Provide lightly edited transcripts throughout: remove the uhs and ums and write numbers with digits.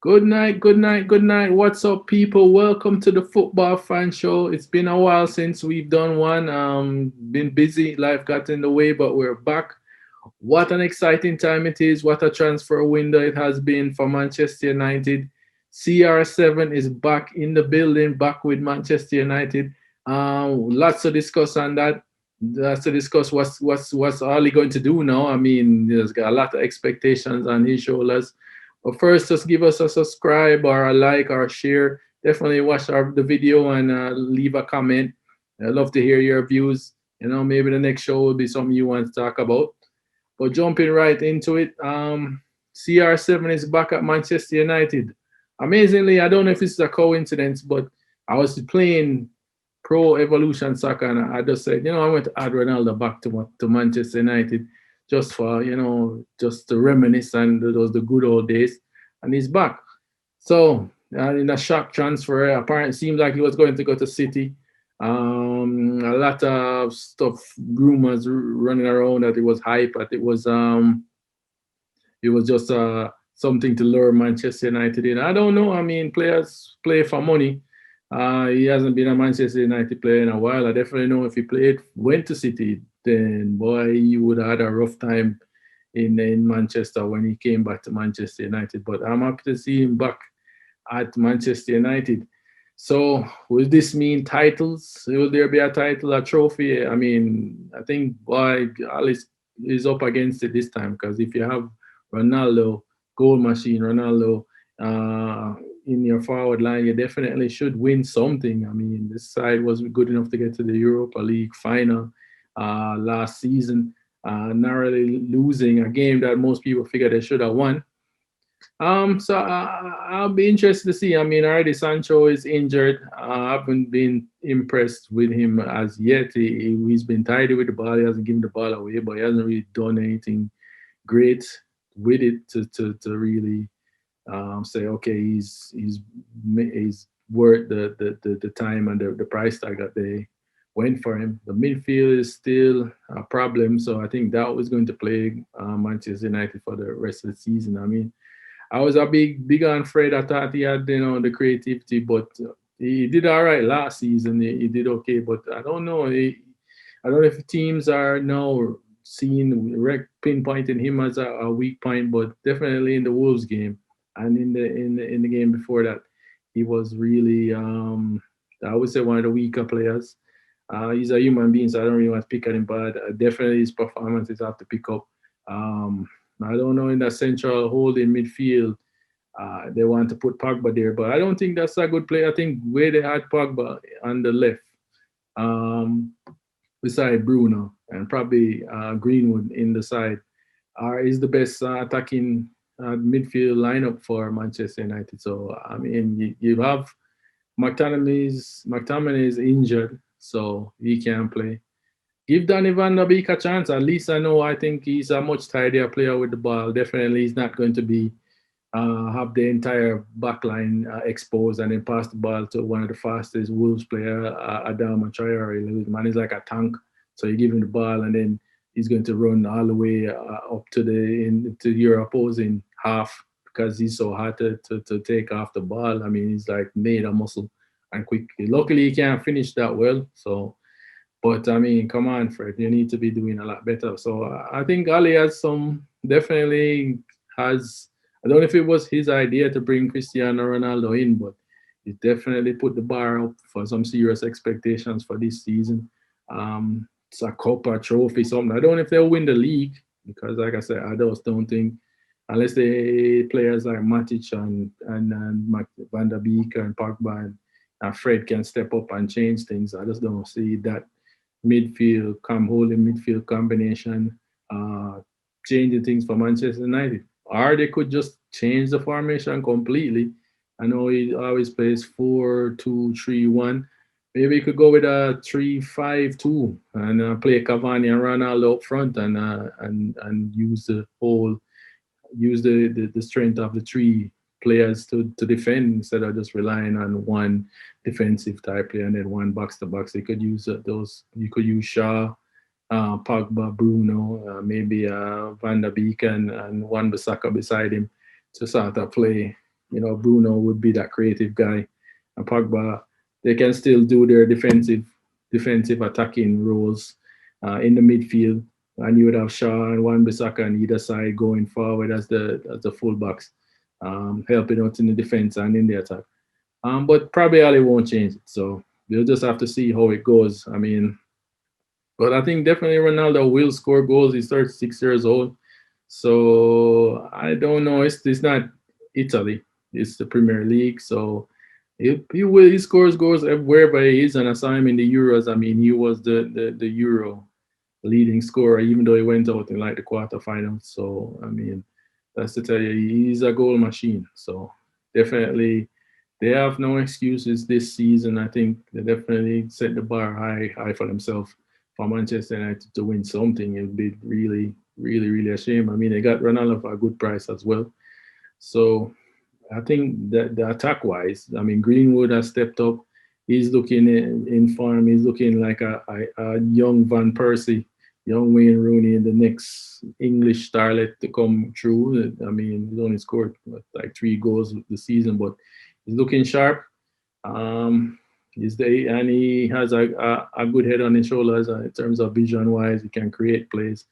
Good night, good night, good night. What's up, people? Welcome to the Football Fan Show. It's been a while since we've done one. Been busy, life got in the way, but we're back. What an exciting time it is. What a transfer window it has been for Manchester United. CR7 is back in the building, back with Manchester United. Lots to discuss on that. Lots to discuss what's Ali going to do now. I mean, there's got a lot of expectations on his shoulders. But first, just give us a subscribe or a like or a share. Definitely watch the video and leave a comment. I'd love to hear your views. Maybe the next show will be something you want to talk about. But jumping right into it, CR7 is back at Manchester United. Amazingly, I don't know if it's a coincidence, but I was playing Pro Evolution Soccer and I just said, I want to add Ronaldo back to Manchester United just for, just to reminisce and those the good old days. And he's back. So, in a shock transfer, apparently it seemed like he was going to go to City. A lot of stuff, rumors running around that it was hype, that it was just something to lure Manchester United in. I don't know. I mean, players play for money. He hasn't been a Manchester United player in a while. I definitely know if he went to City, then boy, he would have had a rough time in Manchester when he came back to Manchester United. But I'm happy to see him back at Manchester United. So will this mean titles? Will there be a title, a trophy? I mean, I think boy, Alice is up against it this time because if you have Ronaldo, goal machine, Ronaldo in your forward line, you definitely should win something. I mean, this side was good enough to get to the Europa League final last season, narrowly losing a game that most people figured they should have won. I'll be interested to see. I mean, already Sancho is injured. I haven't been impressed with him as yet. He's been tidy with the ball. He hasn't given the ball away, but he hasn't really done anything great with it to really say, okay, he's worth the time and the price tag that they went for him. The midfield is still a problem, so I think that was going to plague Manchester United for the rest of the season. I mean, I was a big on Fred. I thought he had the creativity, but he did all right last season. He did okay, but I don't know. I don't know if teams are now seeing pinpointing him as a weak point, but definitely in the Wolves game and in the game before that, he was really I would say one of the weaker players. He's a human being, so I don't really want to pick at him, but definitely his performances have to pick up. Um, I don't know in that central holding midfield. They want to put Pogba there, but I don't think that's a good play. I think where they had Pogba on the left, um, beside Bruno and probably Greenwood in the side, is the best attacking midfield lineup for Manchester United. So I mean, you have McTominay is injured, so he can't play. Give Danny Van der Beek a chance. At least I know I think he's a much tidier player with the ball. Definitely, he's not going to be have the entire backline exposed and then pass the ball to one of the fastest Wolves player, Adama Traore. Man is like a tank. So you give him the ball and then he's going to run all the way up to your opposing half because he's so hard to take off the ball. I mean, he's like made a muscle and quick. Luckily, he can't finish that well. So but I mean, come on, Fred, you need to be doing a lot better. So I think Ali has definitely has. I don't know if it was his idea to bring Cristiano Ronaldo in, but he definitely put the bar up for some serious expectations for this season. It's a cup or trophy, something. I don't know if they'll win the league because, like I said, I just don't think unless they players like Matic and Van der Beek and Pogba and Fred can step up and change things. I just don't see that holding midfield combination, changing things for Manchester United. Or they could just change the formation completely. I know he always plays 4-2-3-1. Maybe he could go with a 3-5-2 and play Cavani and Ronaldo up front and use the strength of the three players to defend instead of just relying on one defensive type player and then one box to box. You could use those. You could use Shaw, Pogba, Bruno, maybe Van der Beek and Wan Bissaka beside him to sort of play Bruno would be that creative guy, and Pogba, they can still do their defensive attacking roles in the midfield, and you would have Shaw and Wan-Bissaka on either side going forward as the fullbacks, helping out in the defense and in the attack. But probably Ali won't change it, so we'll just have to see how it goes. I mean, but I think definitely Ronaldo will score goals. He's 36 years old. So I don't know. It's not Italy. It's the Premier League. So he scores goals wherever he is. And I saw him in the Euros. I mean, he was the Euro leading scorer, even though he went out in like the quarterfinals. So I mean, that's to tell you, he's a goal machine. So definitely, they have no excuses this season. I think they definitely set the bar high for themselves. For Manchester United to win something, it would be really, really, really a shame. I mean, they got Ronaldo for a good price as well. So I think that the attack wise, I mean, Greenwood has stepped up. He's looking in form. He's looking like a young Van Persie, young Wayne Rooney, and the next English starlet to come through. I mean, he's only scored like 3 goals this season, but he's looking sharp. Um, and he has a good head on his shoulders in terms of vision wise. He can create plays.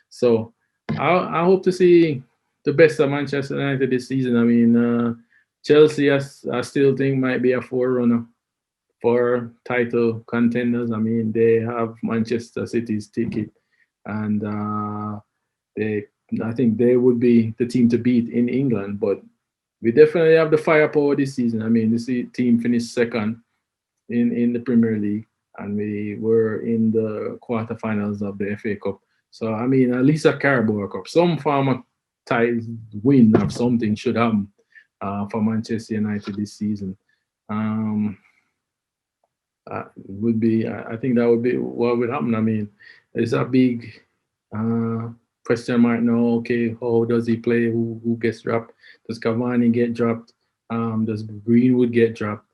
So I hope to see the best of Manchester United this season. I mean, Chelsea, I still think might be a forerunner for title contenders. I mean, they have Manchester City's ticket, and they, I think they would be the team to beat in England. But we definitely have the firepower this season. I mean, this team finished second in the Premier League, and we were in the quarterfinals of the FA Cup. So I mean, at least a Carabao Cup, some form of tie win of something should happen for Manchester United this season. Um, would be I think that would be what would happen. I mean, it's a big uh, question mark now. Okay, how does he play? Who gets dropped? Does Cavani get dropped? Does Greenwood get dropped?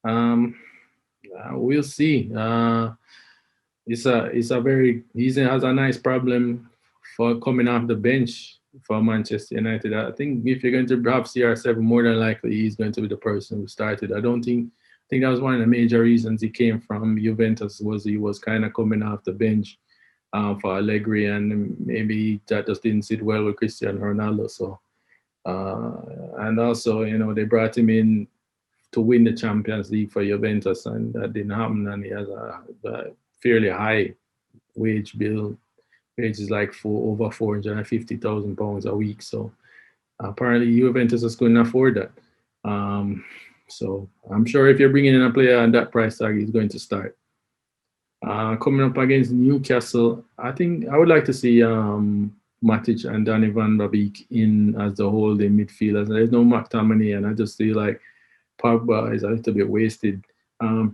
Um, we'll see. It's a very he has a nice problem for coming off the bench for Manchester United. I think if you're going to have CR7, more than likely he's going to be the person who started. I don't think. I think that was one of the major reasons he came from Juventus was he was kind of coming off the bench for Allegri, and maybe that just didn't sit well with Cristiano Ronaldo. So and also they brought him in to win the Champions League for Juventus, and that didn't happen. And he has a fairly high wage bill. Wage is like over £450,000 a week. So apparently Juventus is couldn't afford that. Um, so I'm sure if you're bringing in a player on that price tag, he's going to start. Coming up against Newcastle, I think I would like to see Matic and Danny Van Der Beek in as the holding midfielders. There's no McTominay, and I just feel like Pogba is a little bit wasted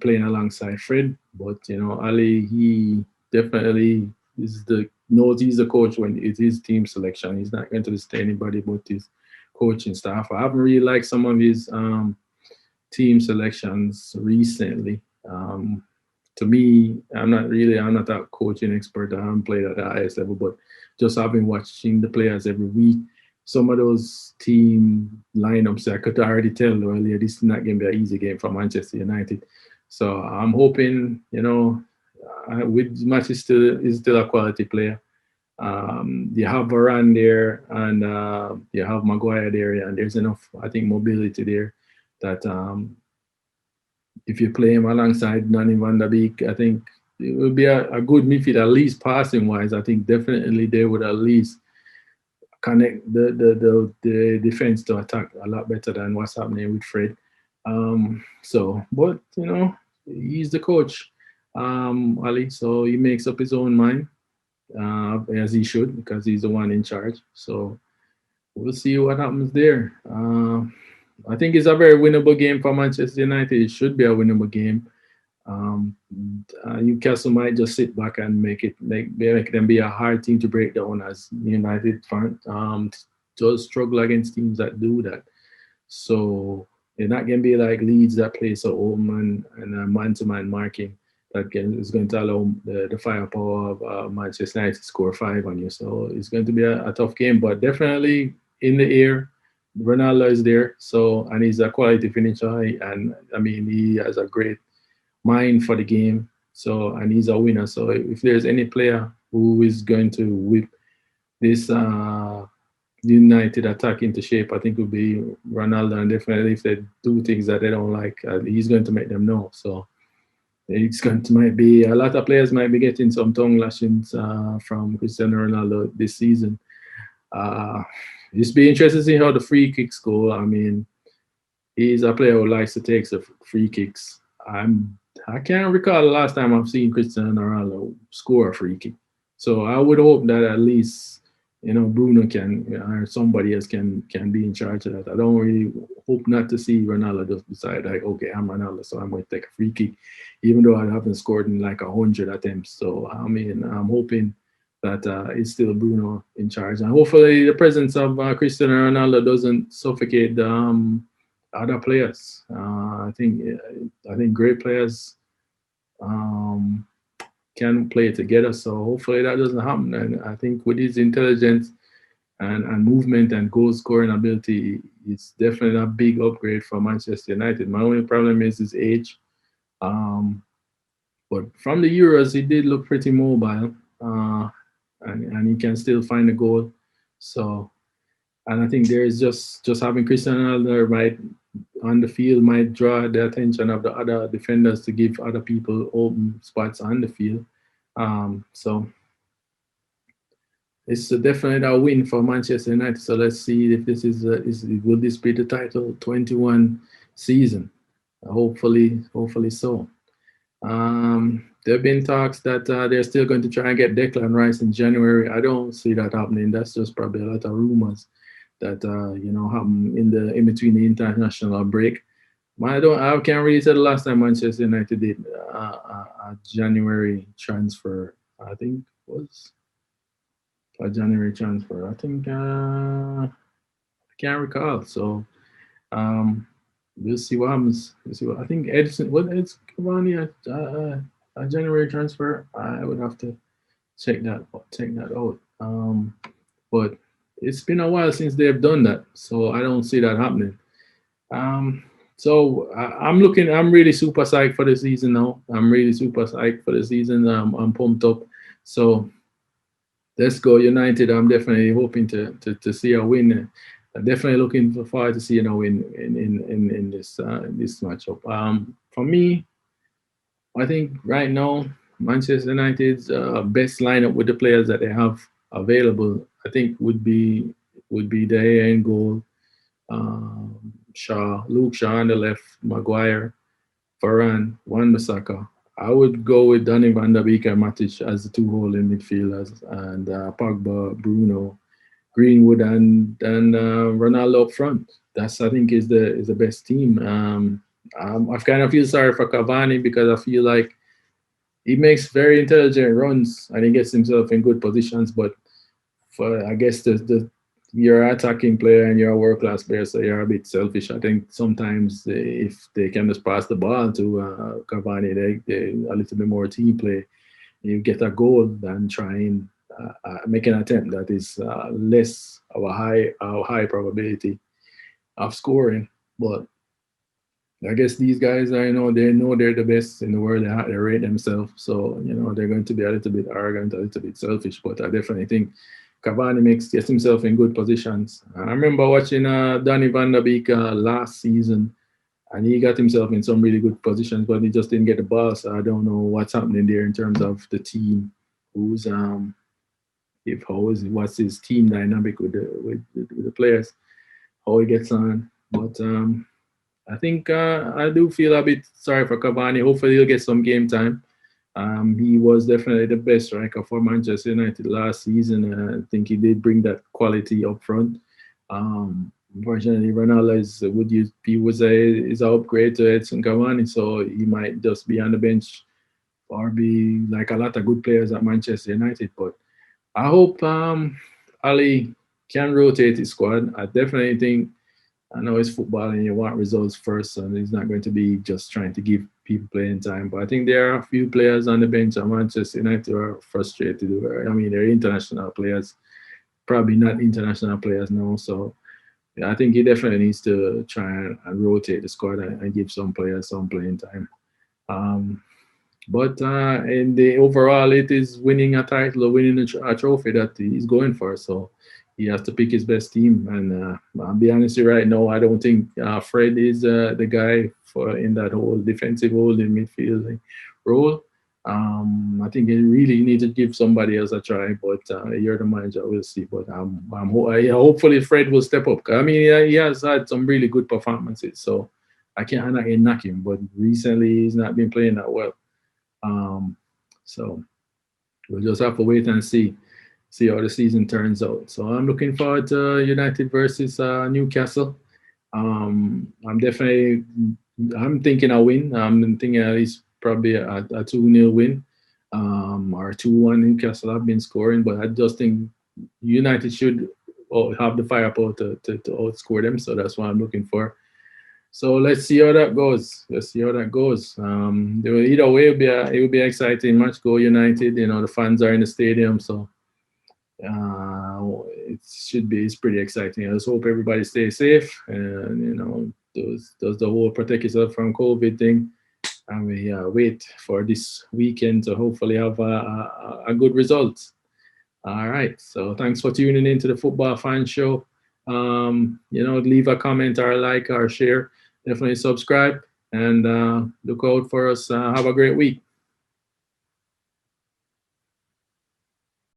playing alongside Fred. But Ali, he definitely is the knows he's the coach when it's his team selection. He's not going to listen to anybody but his coaching staff. I haven't really liked some of his team selections recently. To me, I'm not a coaching expert. I haven't played at the highest level, but just I've been watching the players every week. Some of those team lineups, I could already tell earlier, this is not going to be an easy game for Manchester United. So I'm hoping, with Match is still a quality player. You have Varane there, and you have Maguire there, and there's enough, I think, mobility there that if you play him alongside Donny van der Beek, I think it would be a good midfield, at least passing wise. I think definitely they would at least connect the defense to attack a lot better than what's happening with Fred. But he's the coach, Ali, so he makes up his own mind, as he should, because he's the one in charge. So we'll see what happens there. I think it's a very winnable game for Manchester United. It should be a winnable game. Um, Newcastle might just sit back and make them be a hard team to break down, as United just struggle against teams that do that. So they're not going to be like Leeds that play so home and a man-to-man marking is going to allow the firepower of Manchester United to score 5 on you. So it's going to be a tough game, but definitely in the air. Ronaldo is there, so and he's a quality finisher, and I mean he has a great mind for the game. So and he's a winner. So if there's any player who is going to whip this United attack into shape, I think it would be Ronaldo. And definitely if they do things that they don't like, he's going to make them know. So it's going to might be a lot of players might be getting some tongue lashings from Cristiano Ronaldo this season. Uh, it's be interesting to see how the free kicks go. I mean, he's a player who likes to take the free kicks. I can't recall the last time I've seen Cristiano Ronaldo score a free kick. So I would hope that at least Bruno can or somebody else can be in charge of that. I don't really hope not to see Ronaldo just decide like, okay, I'm Ronaldo, so I'm going to take a free kick, even though I haven't scored in like 100 attempts. So I mean, I'm hoping that it's still Bruno in charge, and hopefully the presence of Cristiano Ronaldo doesn't suffocate the other players. I think great players um, can play together. So hopefully that doesn't happen. And I think with his intelligence and movement and goal scoring ability, it's definitely a big upgrade for Manchester United. My only problem is his age. Um, but from the Euros, he did look pretty mobile, and he can still find a goal. So, and I think there's just having Cristiano Ronaldo right on the field might draw the attention of the other defenders to give other people open spots on the field. So it's definitely a win for Manchester United. So let's see if this is will this be the title 21 season? Hopefully so. There have been talks that they're still going to try and get Declan Rice in January. I don't see that happening. That's just probably a lot of rumors that happen in between the international break. I can't really say the last time Manchester United did a January transfer. I think was a January transfer. I think I can't recall. So um, we'll see what happens. We'll see what I think. Edison, what it's Cavani a January transfer? I would have to check that out. But it's been a while since they've done that, so I don't see that happening. Um, so I'm looking. I'm really super psyched for the season now. I'm really super psyched for the season. I'm pumped up. So let's go United. I'm definitely hoping to see a win. I'm definitely looking forward to seeing a win in this matchup. For me, I think right now Manchester United's best lineup with the players that they have available, I think would be De Gea in goal, Luke Shaw on the left, Maguire, Varane, Wan-Bissaka. I would go with Donny van der Beek and Matic as the two holding midfielders, and Pogba, Bruno, Greenwood, and Ronaldo up front. That's I think is the best team. I kind of feel sorry for Cavani because I feel like he makes very intelligent runs and he gets himself in good positions, but for I guess the you're an attacking player and you're a world class player, so you're a bit selfish. I think sometimes if they can just pass the ball to Cavani, they a little bit more team play. You get a goal than trying make an attempt that is less of a high probability of scoring. But I guess these guys, I know they're the best in the world. They rate themselves, so they're going to be a little bit arrogant, a little bit selfish. But I definitely think Cavani gets himself in good positions. I remember watching Donny van der Beek last season, and he got himself in some really good positions, but he just didn't get the ball. So I don't know what's happening there in terms of the team. Who's if how is what's his team dynamic with the players, how he gets on. But I think I do feel a bit sorry for Cavani. Hopefully he'll get some game time. He was definitely the best striker for Manchester United last season. I think he did bring that quality up front. Unfortunately, Ronaldo is an upgrade to Edson Cavani, so he might just be on the bench or be like a lot of good players at Manchester United. But I hope Ali can rotate his squad. I definitely think I know it's football and you want results first, and he's not going to be just trying to give people playing time. But I think there are a few players on the bench at Manchester United who are frustrated. I mean, they're international players, probably not international players now. So yeah, I think he definitely needs to try and rotate the squad and give some players some playing time. Um, but in the overall, it is winning a title or winning a trophy that he's going for. So he has to pick his best team. And I'll be honest with you right now, I don't think Fred is the guy for in that whole defensive holding midfield role. I think he really need to give somebody else a try. But you're the manager, we'll see. But hopefully Fred will step up. I mean, he has had some really good performances. So I can't knock him. But recently, he's not been playing that well. Um, so we'll just have to wait and see how the season turns out. So I'm looking forward to United versus Newcastle. I'm definitely I'm thinking a win. I'm thinking at least probably a 2-0 win, or 2-1 Newcastle have been scoring, but I just think United should have the firepower to outscore them. So that's what I'm looking for. So let's see how that goes. Let's see how that goes. Either way, it will be an exciting match. Go United! You know the fans are in the stadium, so it should be. It's pretty exciting. I just hope everybody stays safe, and does the whole protect yourself from COVID thing. And we wait for this weekend to hopefully have a good result. All right. So thanks for tuning in to the Football Fan Show. Leave a comment or a like or share. Definitely subscribe and look out for us. Have a great week.